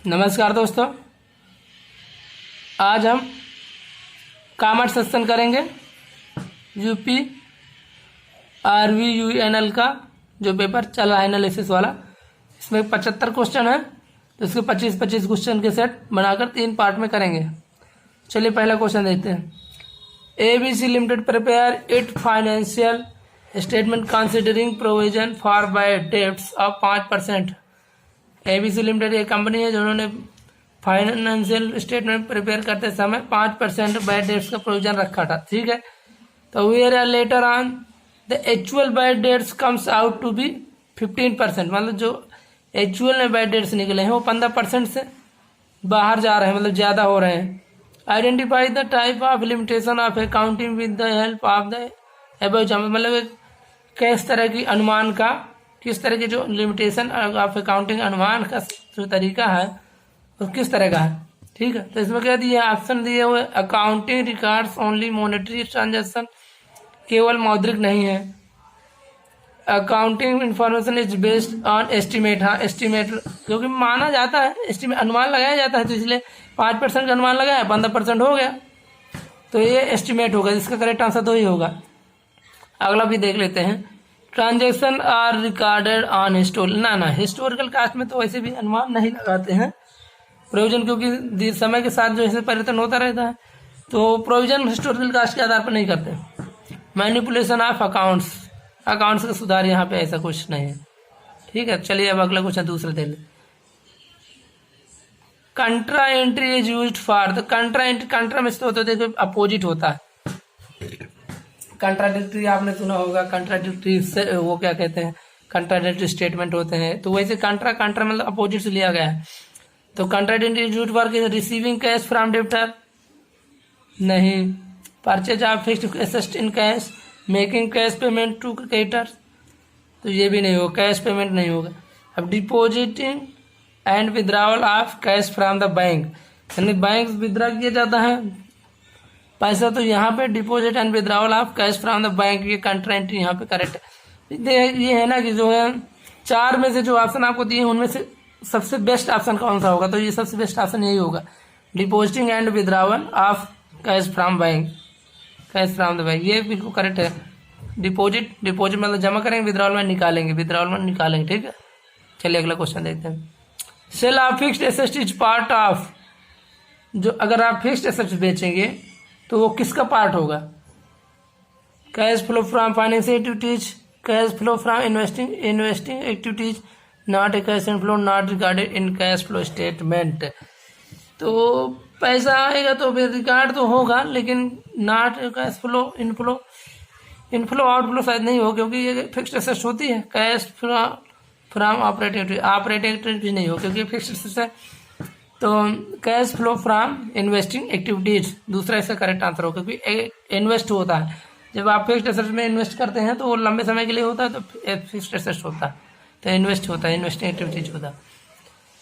नमस्कार दोस्तों, आज हम कॉमर्स सेक्शन करेंगे। यूपी RVUNL का जो पेपर चल रहा है एनालिसिस वाला, इसमें 75 क्वेश्चन है, तो इसके 25-25 क्वेश्चन के सेट बनाकर 3 पार्ट में करेंगे। चलिए पहला क्वेश्चन देखते हैं। ABC limited prepare it financial statement considering provision for bad debts of 5%। ABC limited एक कंपनी है जिन्होंने फाइनेंशियल स्टेटमेंट प्रिपेयर करते समय 5% बाय डेट्स का प्रोविजन रखा था। ठीक है, तो where later on the actual bad debts comes out to be 15%, मतलब जो एक्चुअल में बाय डेट्स निकले हैं वो 15% से बाहर जा रहे हैं, मतलब ज़्यादा हो रहे हैं। Identify the type of limitation of accounting with the help of the above example, मतलब किस तरह की अनुमान का, किस तरह की जो लिमिटेशन ऑफ अकाउंटिंग अनुमान का जो तरीका है वो किस तरह का है। ठीक है, तो इसमें क्या दिया, ऑप्शन दिए हुए accounting records only monetary transaction, केवल मौद्रिक नहीं है। Accounting information is based on estimate, हाँ एस्टिमेट क्योंकि माना जाता है, एस्टिमेट अनुमान लगाया जाता है, तो इसलिए 5% का अनुमान लगाया, 15% हो गया, तो ये एस्टिमेट होगा, इसका करेक्ट आंसर तो ही होगा। अगला भी देख लेते हैं। Transaction are recorded on historical cost में तो वैसे भी अनुमान नहीं लगाते हैं प्रोविजन, क्योंकि समय के साथ जो है परिवर्तन होता रहता है, तो प्रोविजन हिस्टोरिकल कास्ट के आधार पर नहीं करते। मैनिपुलेशन ऑफ अकाउंट्स का सुधार, यहाँ पे ऐसा कुछ नहीं है। ठीक है, चलिए अब अगला क्वेश्चन दूसरा दे ले। Contra entry is used for the contra में तो देखो अपोजिट होता है। कंट्राडिक्टरी आपने सुना होगा, कंट्राडिक्टरी से वो क्या कहते हैं, कंट्राडिक्टरी स्टेटमेंट होते हैं, तो वैसे कंट्रा मतलब अपोजिट से लिया गया है। तो contradictory used for receiving cash from debtor, नहीं। Purchase of fixed asset in cash, making cash payment to creditor, तो ये भी नहीं होगा, कैश पेमेंट नहीं होगा। अब depositing and withdrawal of cash from the bank, यानी बैंक विड्रॉ किया जाता है पैसा, तो यहाँ पे deposit and withdrawal of cash from the bank, ये कंट्रा एंट्री यहाँ पे करेक्ट है। ये है ना कि जो है 4 में से जो ऑप्शन आपको दिए उनमें से सबसे बेस्ट ऑप्शन कौन सा होगा, तो ये सबसे बेस्ट ऑप्शन यही होगा, depositing and withdrawal of cash from bank, cash from the bank, ये बिल्कुल करेक्ट है। डिपॉजिट मतलब जमा करेंगे, विड्रॉवल में निकालेंगे, ठीक है। चलिए अगला क्वेश्चन देखते हैं। Sale of fixed asset is part of, जो अगर आप फिक्स्ड एसेट्स बेचेंगे तो वो किसका पार्ट होगा, cash flow from financial activities, cash flow from investing activities, not a cash inflow not recorded in cash flow statement. तो पैसा आएगा तो फिर रिकॉर्ड तो होगा, लेकिन not cash flow inflow outflow शायद नहीं हो, क्योंकि ये फिक्स्ड एसेट्स होती है। कैश फ्रॉम ऑपरेटिंग एक्टिविटीज नहीं हो, क्योंकि फिक्स्ड एसेट्स है। तो cash flow from investing activities दूसरा इसका करेक्ट आंसर हो, क्योंकि इन्वेस्ट होता है, जब आप फिक्स्ड एसेट्स में इन्वेस्ट करते हैं तो वो लंबे समय के लिए होता है, तो फिक्स्ड एसेट्स होता है, तो इन्वेस्ट होता है, इन्वेस्टिंग एक्टिविटीज होता है।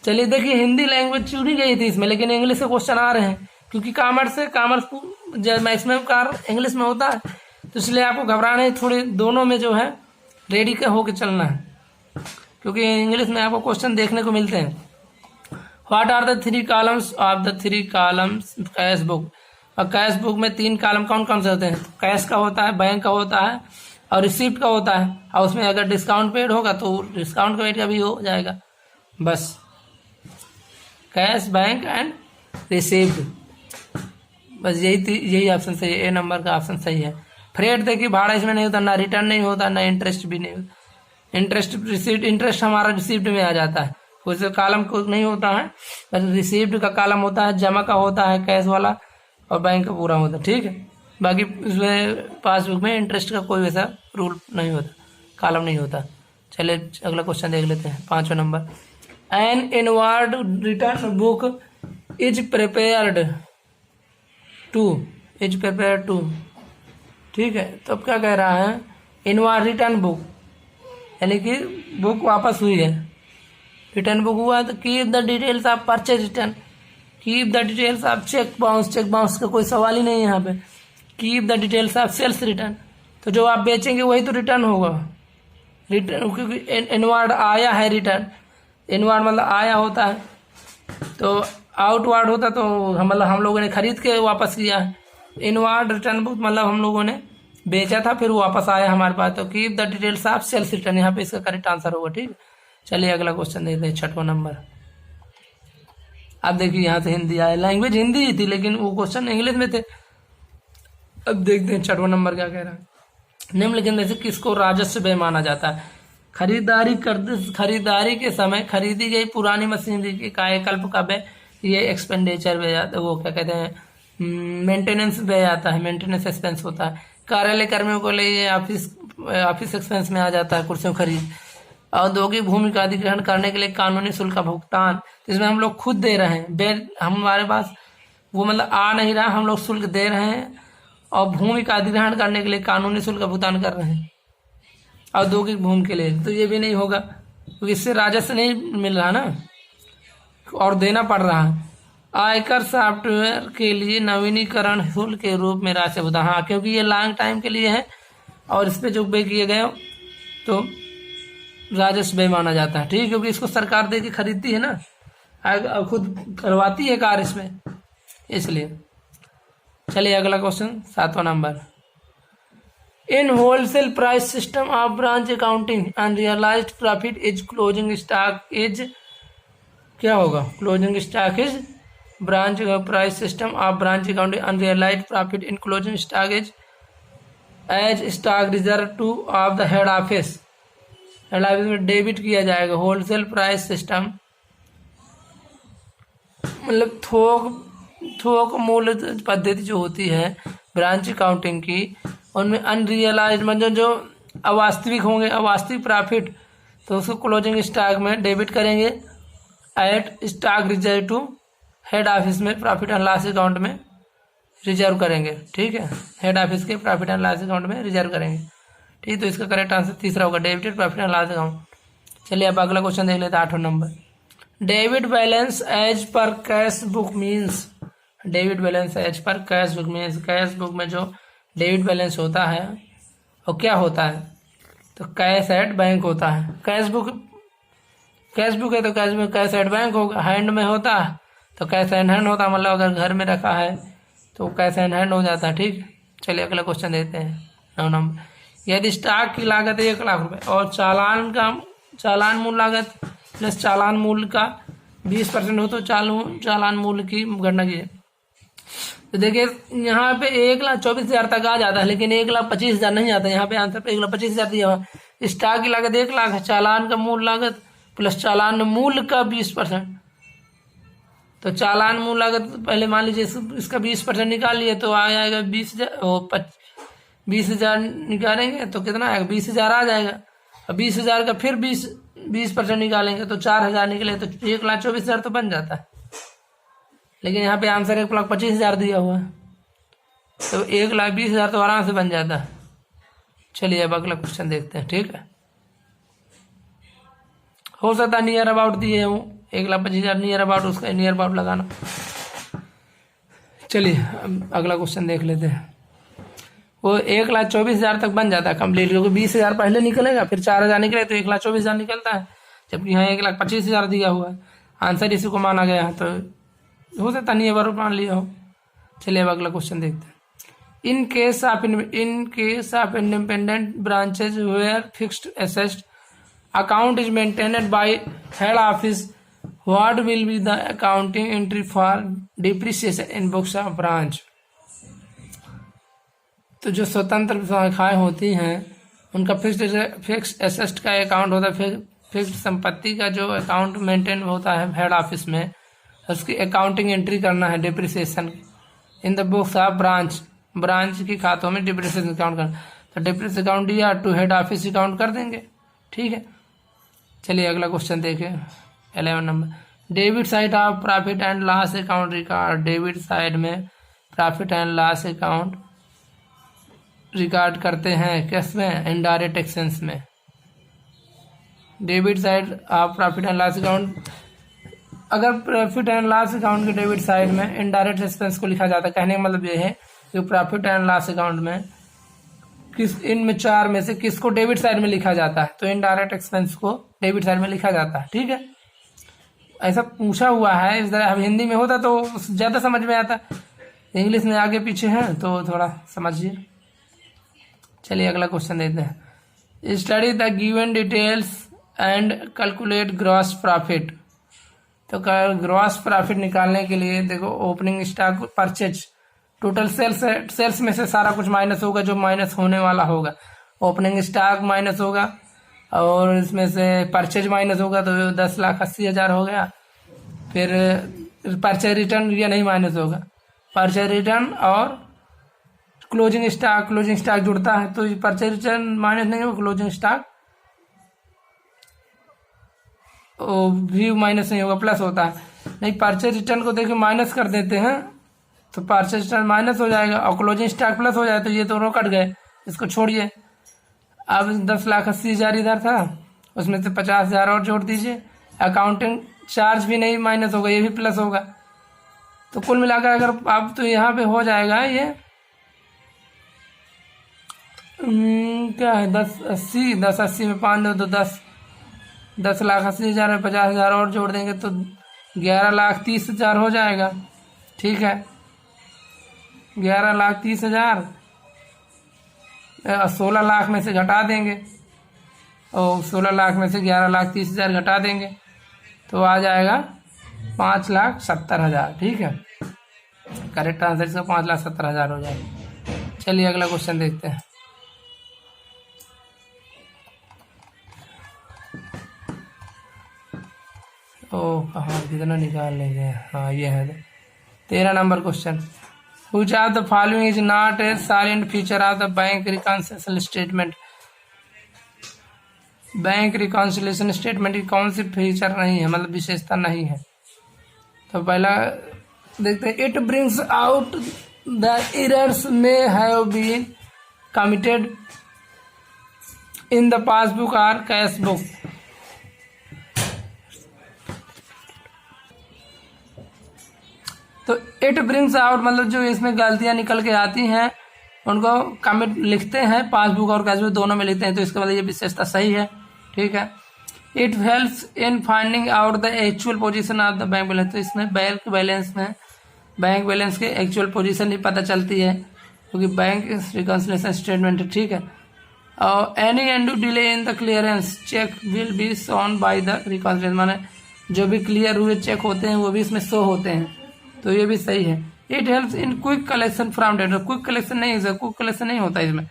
चलिए देखिए, हिंदी लैंग्वेज चुनी गई थी इसमें, लेकिन इंग्लिश के क्वेश्चन आ रहे हैं, क्योंकि कॉमर्स मैक्सिमम कार्य इंग्लिश में होता है, तो इसलिए आपको घबराना है, थोड़ी दोनों में जो है रेडी होकर चलना है, क्योंकि इंग्लिश में आपको क्वेश्चन देखने को मिलते हैं। What are the 3 columns of the 3 columns cash book, और कैश बुक में 3 कॉलम कौन कौन से होते हैं, कैश का होता है, बैंक का होता है और रिसीप्ट का होता है, और उसमें अगर डिस्काउंट पेड होगा तो डिस्काउंट पेड का भी हो जाएगा। बस कैश, बैंक एंड रिसीप्ट, बस यही ऑप्शन सही है, ए नंबर का ऑप्शन सही है। फ्रेट देखिए, भाड़ा इसमें नहीं होता, ना रिटर्न नहीं होता, ना इंटरेस्ट भी नहीं होता। इंटरेस्ट हमारा रिसीप्ट में आ जाता है, कोई से कॉलम को नहीं होता है, बस रिसीप्ट का कॉलम होता है, जमा का होता है कैश वाला, और बैंक का पूरा होता है। ठीक है, बाकी उसमें पासबुक में इंटरेस्ट का कोई वैसा रूल नहीं होता, कॉलम नहीं होता। चलिए अगला क्वेश्चन देख लेते हैं, 5वां नंबर। An inward return book is prepared to, ठीक है, तो अब क्या कह रहा है, इनवर्ड रिटर्न बुक, यानी कि बुक वापस हुई है, रिटर्न बुक हुआ, तो keep the details of purchase return, keep the details of cheque bounce का कोई सवाल ही नहीं है यहाँ पे। Keep the details of sales return, तो जो आप बेचेंगे वही तो रिटर्न होगा, रिटर्न, क्योंकि इनवर्ड आया है, रिटर्न इनवर्ड मतलब आया होता है, तो आउटवार्ड होता तो मतलब हम लोगों ने खरीद के वापस किया है। इनवार्ड रिटर्न बुक मतलब हम लोगों ने बेचा था फिर वापस आया हमारे पास। तो keep the details of sales return, यहाँ पे इसका करेक्ट आंसर होगा। ठीक, चलिए अगला क्वेश्चन देखते हैं, 6वां नंबर। अब देखिए यहाँ से हिंदी आया, लैंग्वेज हिंदी ही थी लेकिन वो क्वेश्चन इंग्लिश में थे। अब देखते हैं 6वां नंबर क्या कह रहा है। निम्नलिखित में से किसको राजस्व व्यय माना जाता है? खरीदारी के समय खरीदी गई पुरानी मशीनरी के कायाकल्प का व्यय, ये एक्सपेंडिचर व्यय आता है, वो क्या कहते हैं मेंटेनेंस व्यय आता है, मेंटेनेंस एक्सपेंस होता है। कार्यालय कर्मियों को लिए ऑफिस एक्सपेंस में आ जाता है, कुर्सियों खरीद। औद्योगिक भूमि का अधिग्रहण करने के लिए कानूनी शुल्क का भुगतान, इसमें हम लोग खुद दे रहे हैं, हमारे पास वो मतलब आ नहीं रहा, हम लोग शुल्क दे रहे हैं। और भूमि का अधिग्रहण करने के लिए कानूनी शुल्क का भुगतान कर रहे हैं औद्योगिक भूमि के लिए, तो ये भी नहीं होगा क्योंकि इससे राजस्व नहीं मिल रहा ना, और देना पड़ रहा है। आयकर सॉफ्टवेयर के लिए नवीनीकरण शुल्क के रूप में राशि भुगतान, हाँ क्योंकि ये लॉन्ग टाइम के लिए है और इस पे जो व्यय किए गए तो राजस्व व्यय माना जाता है। ठीक, क्योंकि इसको सरकार दे के खरीदती है ना, खुद करवाती है कार्य इसमें, इसलिए। चलिए अगला क्वेश्चन 7वां नंबर। In wholesale price system of branch accounting unrealised profit is closing stock is, क्या होगा? Closing stock is branch price system of branch accounting unrealised profit in closing stock is as stock reserve to of the head office. Head office में debit किया जाएगा। Wholesale price system मतलब थोक मूल्य पद्धति जो होती है ब्रांच अकाउंटिंग की, उनमें अनरियलाइज्ड मतलब जो अवास्तविक होंगे, अवास्तविक प्रॉफिट, तो उसको क्लोजिंग स्टॉक में डेबिट करेंगे at stock reserve to head office में प्रॉफिट एंड लॉस अकाउंट में रिजर्व करेंगे। ठीक है, हेड ऑफिस के प्रॉफिट एंड लॉस अकाउंट में रिजर्व करेंगे। ठीक, तो इसका करेक्ट आंसर तीसरा होगा, debited profit and loss account. चलिए अब अगला क्वेश्चन देख लेते हैं, 8वां number. Debit balance as per cash book means, debit balance as per cash book means, cash book में जो डेबिट बैलेंस होता है वो क्या होता है? तो कैश एट बैंक होता है। कैश बुक है तो कैश में कैश एट बैंक होगा। हैंड में होता है तो कैश एंड हैंड होता है, मतलब अगर घर में रखा है तो कैश एंड हैंड हो जाता है। ठीक, चलिए अगला क्वेश्चन देते हैं, 9 नंबर। यदि स्टॉक की लागत 1 लाख रुपए और चालान मूल लागत प्लस चालान मूल्य का 20% हो तो चालान मूल्य की गणना कीजिए। तो देखिए यहाँ पे 1,24,000 तक आ जाता है, लेकिन 1,25,000 नहीं आता। यहाँ पे आंसर पे 1,25,000 दिया हुआ। स्टॉक की लागत 1 लाख है, चालान का मूल लागत प्लस चालान मूल्य का 20%। तो चालान मूल लागत पहले मान लीजिए इसका 20% निकाल लिए तो आ जाएगा 20,000 निकालेंगे तो कितना आएगा? 20,000 आ जाएगा। अब 20,000 का फिर 20% निकालेंगे तो 4,000 निकले तो 1,24,000 तो बन जाता है। लेकिन यहाँ पे आंसर 1,25,000 दिया हुआ है, तो 1,20,000 तो आराम से बन जाता है। चलिए अब अगला क्वेश्चन देखते हैं। ठीक है, हो सकता है नियर अबाउट दिए हूँ, 1,25,000 नियर अबाउट, उसका नियर अबाउट लगाना। चलिए अगला क्वेश्चन देख लेते हैं। वो 1,24,000 तक बन जाता है कंप्लीट, क्योंकि 20,000 पहले निकलेगा फिर 4,000 निकले तो 1,24,000 निकलता है, जबकि यहाँ 1,25,000 दिया हुआ है। आंसर इसी को माना गया है, तो हो सकता नहीं बार मान लिया हो। चलिए अब अगला क्वेश्चन देखते हैं। In case of independent branches where fixed asset account is maintained by head office, what will be the accounting entry for depreciation in books of branch. तो जो स्वतंत्र शाखाएं होती हैं उनका फिक्स एसेट का अकाउंट होता है, फिक्स्ड संपत्ति का जो अकाउंट मेंटेन होता है हेड ऑफिस में, उसकी अकाउंटिंग एंट्री करना है depreciation in the books of branch की खातों में डिप्रिसिएशन अकाउंट करना। तो डिप्रिसिएशन अकाउंट दिया टू हेड ऑफिस अकाउंट कर देंगे। ठीक है, चलिए अगला क्वेश्चन देखें, 11 number. Debit side of profit and loss account record, debit side में profit and loss account record करते हैं किसमें? इनडायरेक्ट एक्सपेंस में। Debit side of profit and loss account, अगर प्रॉफिट एंड लॉस अकाउंट के डेबिट साइड में indirect expense को लिखा जाता है, कहने का मतलब ये है कि प्रॉफिट एंड लॉस अकाउंट में इनमें 4 में से किसको डेबिट साइड में लिखा जाता है? तो इनडायरेक्ट एक्सपेंस को डेबिट साइड में लिखा जाता है। ठीक है, ऐसा पूछा हुआ है इस तरह। अब हिंदी में होता तो ज़्यादा समझ में आता, इंग्लिश में आगे पीछे है तो थोड़ा समझिए। चलिए अगला क्वेश्चन देते हैं। Study the given details and calculate gross profit. तो ग्रॉस प्रॉफिट निकालने के लिए देखो, opening stock, purchase, total sales है, सेल्स में से सारा कुछ माइनस होगा जो माइनस होने वाला होगा। ओपनिंग स्टॉक माइनस होगा और इसमें से परचेज माइनस होगा तो 10,80,000 हो गया। फिर परचेज रिटर्न ये नहीं माइनस होगा, परचेज रिटर्न और क्लोजिंग स्टॉक जुड़ता है तो परचेज रिटर्न माइनस नहीं होगा, क्लोजिंग स्टॉक भी माइनस नहीं होगा, प्लस होता है। नहीं, परचेज रिटर्न को देखिए माइनस कर देते हैं तो परचेज रिटर्न माइनस हो जाएगा और क्लोजिंग स्टॉक प्लस हो जाए तो ये दोनों कट गए, इसको छोड़िए। अब 10,80,000 इधर था, उसमें से 50,000 और जोड़ दीजिए। अकाउंटिंग चार्ज भी नहीं माइनस होगा, ये भी प्लस होगा। तो कुल मिलाकर अगर अब तो यहाँ पे हो जाएगा ये क्या है, 10,80 में 5 दो तो 10,80,000 में 50,000 और जोड़ देंगे तो 11,30,000 हो जाएगा। ठीक है, 11,30,000 16 लाख में से घटा देंगे और 16 लाख में से 11,30,000 घटा देंगे तो आ जाएगा 5,70,000। ठीक है, करेक्ट आंसर इसका 5,70,000 हो जाएगा। चलिए अगला क्वेश्चन देखते हैं। कहाँ कितना निकाल लेंगे, हाँ ये है 13 number question. Which of the following is not a salient feature of the bank reconciliation statement? Bank reconciliation statement की कौन सी फीचर नहीं है, मतलब विशेषता नहीं है। तो पहला देखते हैं, it brings out the errors may have been committed in the passbook और कैश बुक। तो इट ब्रिंग्स आउट मतलब जो इसमें गलतियां निकल के आती हैं उनको कमिट लिखते हैं, पासबुक और कैश बुक दोनों में लिखते हैं, तो इसका मतलब ये विशेषता सही है। ठीक है, it helps in finding out the actual position of the bank balance. तो इसमें बैंक बैलेंस के एक्चुअल पोजीशन ही पता चलती है क्योंकि बैंक रिकॉन्सिलेशन स्टेटमेंट है। ठीक है, और any undue delay in the clearance cheque will be shown by the reconciliation, माने जो भी क्लियर हुए चेक होते हैं वो भी इसमें शो होते हैं, तो ये भी सही है। It helps in quick collection from debtor. Quick collection नहीं होता इसमें,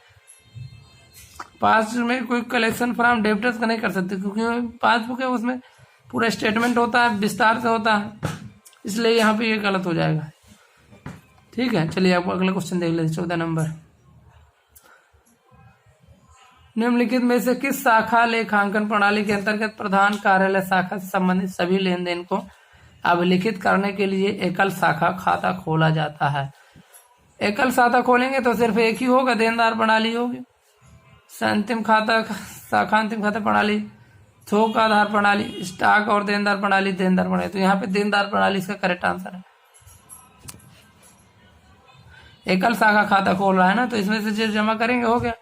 पास में क्विक कलेक्शन फ्रॉम डेब्टर्स का नहीं कर सकते क्योंकि पासबुक है उसमें पूरा स्टेटमेंट होता है, विस्तार से होता है, इसलिए यहाँ पे ये गलत हो जाएगा। ठीक है, चलिए आपको अगला क्वेश्चन देख लेते 14 नंबर। निम्नलिखित में से किस शाखा लेखांकन प्रणाली के अंतर्गत प्रधान कार्यालय शाखा से संबंधित सभी लेन देन को अभिलिखित करने के लिए एकल शाखा खाता खोला जाता है? एकल खाता खोलेंगे तो सिर्फ एक ही होगा, देनदार प्रणाली होगी। अंतिम खाता शाखा अंतिम खाता प्रणाली, थोक आधार प्रणाली, स्टॉक और देनदार प्रणाली, तो यहाँ पे देनदार प्रणाली इसका करेक्ट आंसर है। एकल शाखा खाता खोल रहा है ना, तो इसमें से जो जमा करेंगे हो गया।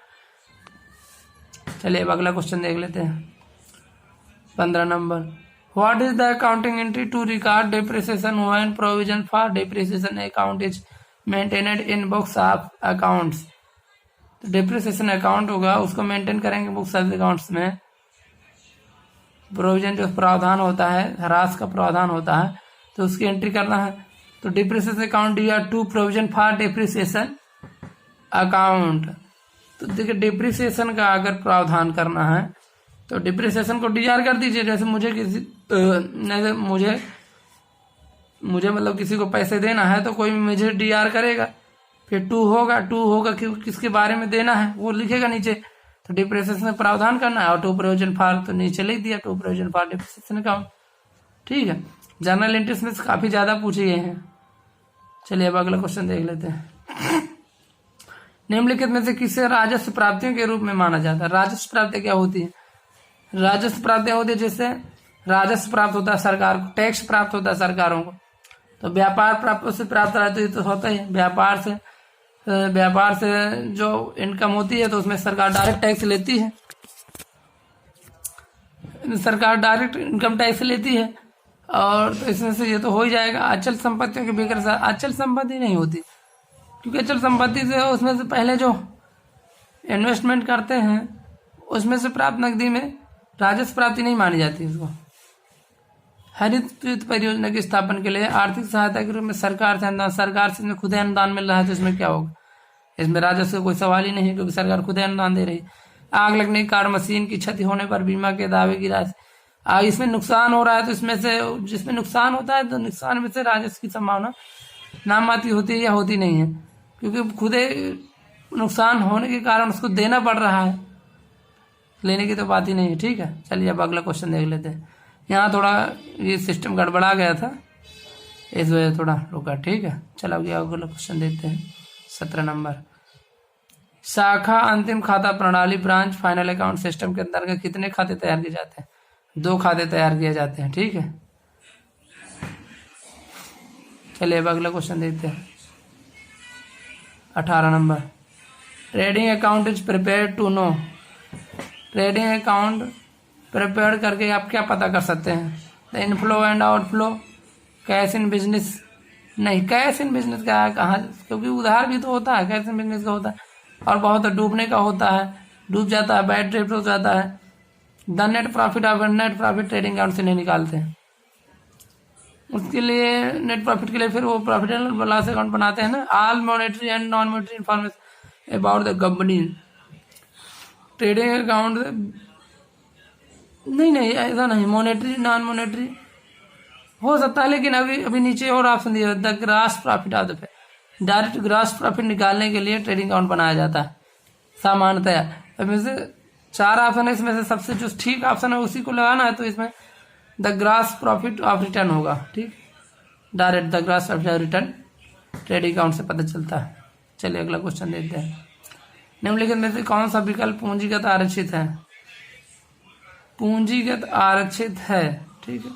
चलिए अब अगला क्वेश्चन देख लेते हैं 15 number. What is the accounting entry to record depreciation when provision for depreciation account is maintained in books of accounts? तो डिप्रिसिएशन अकाउंट होगा, उसको मेंटेन करेंगे बुक्स ऑफ अकाउंट्स में। प्रोविजन जो प्रावधान होता है, ह्रास का प्रावधान होता है, तो उसकी एंट्री करना है। तो depreciation account year to provision for depreciation account. तो देखिए डिप्रिसिएशन का अगर प्रावधान करना है तो डिप्रिसिएशन को डीआर कर दीजिए। जैसे मुझे मतलब किसी को पैसे देना है तो कोई मुझे डीआर करेगा, फिर टू होगा कि किसके बारे में देना है वो लिखेगा नीचे। तो डिप्रिसिएशन में प्रावधान करना है और टू प्रोविजन फॉर तो नीचे लिख दिया, to provision for depreciation account. ठीक है, जर्नल एंट्रीज में काफी ज्यादा पूछे गए हैं। चलिए अब अगला क्वेश्चन देख लेते हैं। निम्नलिखित में से किसे राजस्व प्राप्तियों के रूप में माना जाता है? राजस्व प्राप्ति क्या होती है? राजस्व प्राप्तियां होती है जैसे राजस्व प्राप्त होता है सरकार को, टैक्स प्राप्त होता है सरकारों को। तो व्यापार प्राप्त से प्राप्त रहता है, तो होता ही व्यापार से जो इनकम होती है तो उसमें सरकार डायरेक्ट टैक्स लेती है, सरकार डायरेक्ट इनकम टैक्स लेती है। और तो इसमें से ये तो हो ही जाएगा। अचल संपत्तियों के बिक्री से अचल संपत्ति नहीं होती, क्योंकि अचल संपत्ति से उसमें से पहले जो इन्वेस्टमेंट करते हैं उसमें से प्राप्त नकदी में राजस्व प्राप्ति नहीं मानी जाती इसको। हरित वित्त परियोजना के स्थापन के लिए आर्थिक सहायता के रूप में सरकार से अनुदान, सरकार से खुद अनुदान मिल रहा है, तो इसमें क्या होगा? इसमें राजस्व का कोई सवाल ही नहीं है, क्योंकि सरकार खुद अनुदान दे रही। आग लगने के कारण मशीन की क्षति होने पर बीमा के दावे की राशि, इसमें नुकसान हो रहा है तो इसमें से जिसमें नुकसान होता है तो नुकसान में से राजस्व की संभावना नाम आती होती है या होती नहीं है, क्योंकि खुद नुकसान होने के कारण उसको देना पड़ रहा है, लेने की तो बात ही नहीं है। ठीक है, चलिए अब अगला क्वेश्चन देख लेते हैं। यहाँ थोड़ा ये सिस्टम गड़बड़ा गया था, इस वजह से थोड़ा रुका। ठीक है, चलो अब अगला क्वेश्चन देखते हैं। 17 नंबर, शाखा अंतिम खाता प्रणाली ब्रांच फाइनल अकाउंट सिस्टम के अंतर्गत कितने खाते तैयार किए जाते हैं? 2 खाते तैयार किए जाते हैं। ठीक है, चलिए अब अगला क्वेश्चन देखते हैं। 18 number, trading account is prepare to know. Trading account prepare करके आप क्या पता कर सकते हैं? The inflow and outflow, cash in business नहीं, कैश इन बिजनेस का कहाँ, क्योंकि उधार भी तो होता है, कैश इन बिजनेस का होता है, और बहुत डूबने का होता है, डूब जाता है, बैड ट्रिप हो जाता है। The net profit of net profit trading account से नहीं निकालते हैं, उसके लिए नेट प्रॉफिट के लिए फिर वो प्रॉफिट एंड लॉस अकाउंट बनाते हैं ना। All monetary and non monetary information about the company, trading account नहीं ऐसा नहीं, मॉनेटरी नॉन मॉनेटरी हो सकता है, लेकिन अभी नीचे और ऑप्शन दिया the gross profit of the, direct gross profit निकालने के लिए ट्रेडिंग अकाउंट बनाया जाता है सामान्यतया। अब से 4 ऑप्शन है, इसमें से सबसे जो ठीक ऑप्शन है उसी को लगाना है, तो इसमें the gross profit of return होगा। ठीक, direct the gross profit of return trading account से पता चलता है। चलिए अगला क्वेश्चन देखते हैं। निम्नलिखित में से कौन सा विकल्प पूंजीगत आरक्षित है? पूंजीगत आरक्षित है। ठीक है,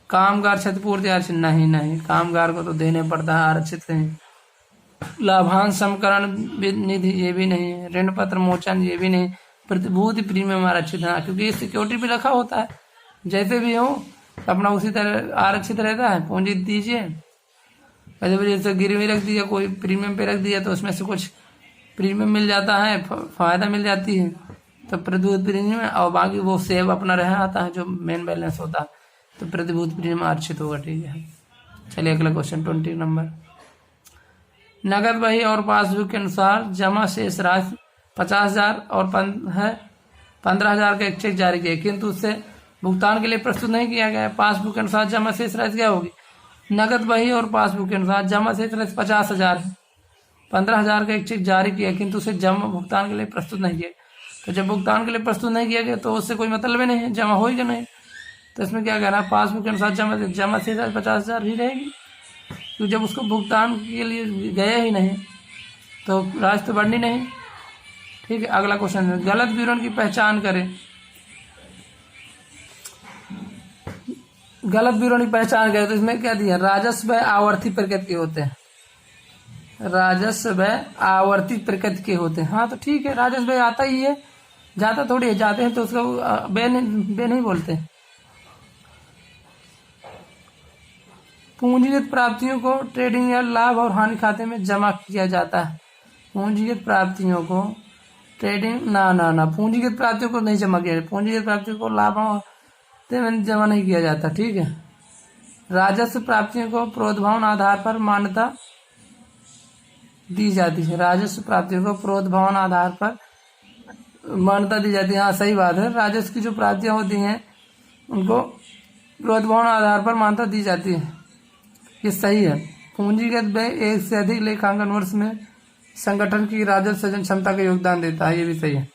कामगार क्षतिपूर्ति आरक्षित नहीं, कामगार को तो देने पड़ता है, आरक्षित नहीं। लाभांश समकरण निधि ये भी नहीं, ऋण पत्र मोचन ये भी नहीं, प्रतिभूति प्रीमियम आरक्षित है, क्योंकि ये सिक्योरिटी भी रखा होता है, जैसे भी हो अपना उसी तरह आरक्षित रहता है। पूंजी दीजिए, जैसे गिरवी रख दिया, कोई प्रीमियम पे रख दिया तो उसमें से कुछ प्रीमियम मिल जाता है, फायदा मिल जाती है, तो प्रतिभूति प्रीमियम, और बाकी वो सेव अपना रह आता है जो मेन बैलेंस होता है, तो प्रतिभूति प्रीमियम आरक्षित होगा। ठीक है, चलिए अगला क्वेश्चन 20 नंबर, नगद बही और पासबुक के अनुसार जमा शेष राशि 50,000 और 15,000 का एक चेक जारी किया, किंतु उससे भुगतान के लिए प्रस्तुत नहीं किया गया। पासबुक के अनुसार जमा शेष राशि क्या होगी? नगद बही और पासबुक के अनुसार जमा शेष राशि 50,000 है, 15,000 का एक चेक जारी किया, किंतु उसे जमा भुगतान के लिए प्रस्तुत नहीं किया। तो जब भुगतान के लिए प्रस्तुत नहीं किया गया तो उससे कोई मतलब ही नहीं है, जमा होगी नहीं। तो इसमें क्या कहना है? पासबुक के अनुसार जमा शेष राशि 50,000 ही रहेगी, तो जब उसको भुगतान के लिए गया ही नहीं तो राशि तो बढ़नी नहीं। ठीक है, अगला क्वेश्चन है, गलत विवरण की पहचान करें। गलत विवरण की पहचान करें तो इसमें क्या दिया? राजस्व आवर्ती प्रकृति के होते हैं, राजस्व आवर्ती प्रकृति के होते हैं। हाँ तो ठीक है, राजस्व आता ही है, जाता थोड़ी है, जाते हैं तो उसको बे नहीं बोलते। पूंजीगत प्राप्तियों को ट्रेडिंग या लाभ और हानि खाते में जमा किया जाता है। पूंजीगत प्राप्तियों को ट्रेडिंग ना पूंजीगत प्राप्तियों को नहीं जमा किया जाता, पूंजीगत प्राप्तियों को लाभ में जमा नहीं किया जाता। ठीक है, राजस्व प्राप्तियों को प्रोद्भवन आधार पर मान्यता दी जाती है, राजस्व प्राप्तियों को प्रोद्भवन आधार पर मान्यता दी जाती है। हाँ सही बात है, राजस्व की जो प्राप्तियां होती हैं उनको प्रोद्भवन आधार पर मान्यता दी जाती है, ये सही है। पूंजीगत व्यय एक से अधिक लेखांकन वर्ष में संगठन की राजस्व सृजन क्षमता का योगदान देता है, ये भी सही है,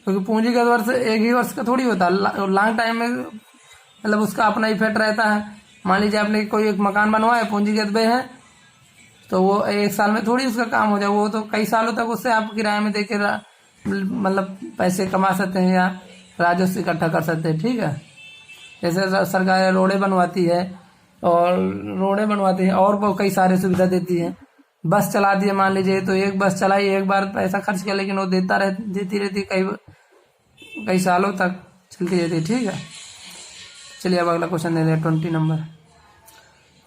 क्योंकि पूंजीगत वर्ष एक ही वर्ष का थोड़ी होता है, लॉन्ग टाइम में मतलब उसका अपना इफेक्ट रहता है। मान लीजिए आपने कोई एक मकान बनवाया, पूंजीगत व्यय है, तो वो 1 साल में थोड़ी उसका काम हो जाए, वो तो कई सालों तक उससे आप किराए में देके मतलब पैसे कमा सकते हैं या राजस्व इकट्ठा कर सकते हैं। ठीक है, जैसे सरकार रोडें बनवाती है और वो कई सारे सुविधा देती है। बस चला दिए मान लीजिए, तो एक बस चलाई, एक बार पैसा खर्च किया, लेकिन वो देती रहती कई सालों तक चलती रहती है। ठीक है, चलिए अब अगला क्वेश्चन दे रहे हैं 20 number.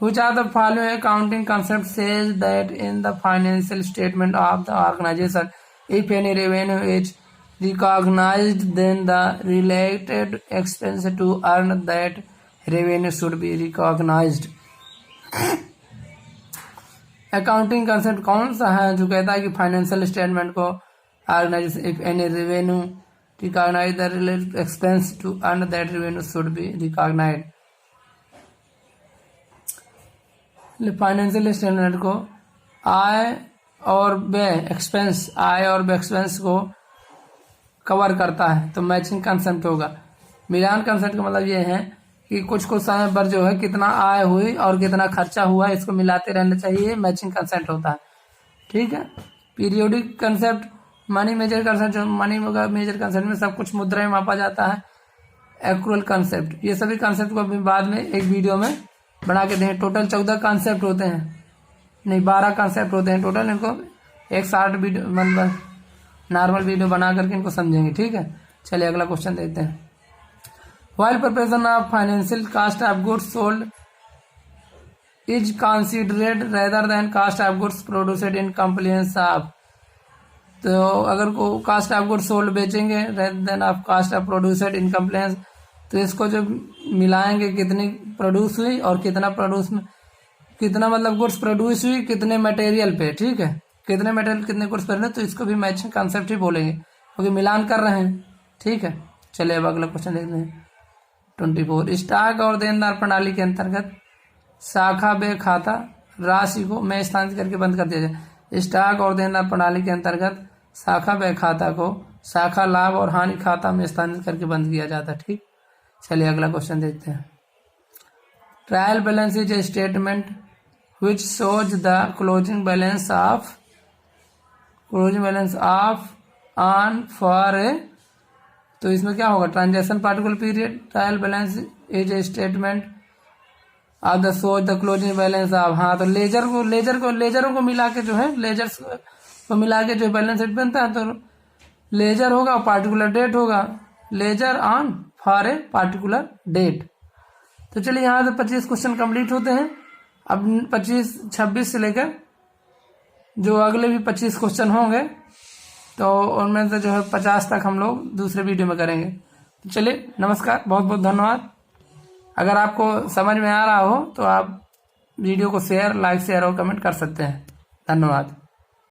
Which are the following accounting concepts says that in the financial statement of the organization, if any revenue is recognized, then the related expense to earn that revenue should be recognized. Accounting concept कौन सा है जो कहता है कि financial statement को organisation if any revenue recognise the related expense to earn that revenue should be recognised. Financial statement को आय और व्यय एक्सपेंस को कवर करता है, तो मैचिंग कंसेप्ट होगा। मिलान कंसेप्ट का मतलब ये है कि कुछ समय पर जो है कितना आय हुई और कितना खर्चा हुआ, इसको मिलाते रहना चाहिए, मैचिंग कंसेप्ट होता है। ठीक है। Periodic concept, money measure concept, जो मनी मेजर कंसेप्ट में सब कुछ मुद्रा में मापा जाता है। एक्रूअल कंसेप्ट, ये सभी कंसेप्ट को अभी बाद में एक वीडियो में बना के दें। टोटल 14 कंसेप्ट होते हैं, नहीं 12 कंसेप्ट होते हैं टोटल। इनको एक शॉर्ट वीडियो मतलब नॉर्मल वीडियो बना करके इनको समझेंगे। ठीक है। चलिए अगला क्वेश्चन देखते हैं। While preparation of financial cost of goods sold is considered rather than cost of goods produced in compliance of, तो अगर को कास्ट ऑफ गुड्स सोल्ड बेचेंगे rather than of cost of produced in compliance, तो इसको जो मिलाएंगे कितनी produce हुई और कितना मतलब गुड्स प्रोड्यूस हुई कितने मटेरियल पे। ठीक है। कितने मटेरियल कितने गुड्स पर, तो इसको भी मैचिंग कंसेप्ट ही बोलेंगे क्योंकि मिलान कर रहे हैं। ठीक है। चलिए अब अगला क्वेश्चन देखते हैं 24। स्टॉक और देनदार प्रणाली के अंतर्गत शाखा व्यय खाता राशि को में स्थानांतरित करके बंद कर दिया जाए। स्टॉक और देनदार प्रणाली के अंतर्गत शाखा व्यय खाता को शाखा लाभ और हानि खाता में स्थानांतरित करके बंद किया जाता है। ठीक। चलिए अगला क्वेश्चन देखते हैं। Trial balance is a statement which shows the closing balance of on for ए, तो इसमें क्या होगा, transaction particular period. Trial balance is a statement of the shows the closing balance of, हाँ तो लेजरों को मिला के जो है लेजर्स को मिला के जो बैलेंस शीट बनता है, तो लेजर होगा और पार्टिकुलर डेट होगा। Ledger on for a particular date. तो चलिए यहाँ से 25 क्वेश्चन कंप्लीट होते हैं। अब 26 से लेकर जो अगले भी 25 क्वेश्चन होंगे तो उनमें से जो है 50 तक हम लोग दूसरे वीडियो में करेंगे। तो चलिए नमस्कार, बहुत बहुत धन्यवाद। अगर आपको समझ में आ रहा हो तो आप वीडियो को शेयर, लाइक, शेयर और कमेंट कर सकते हैं। धन्यवाद।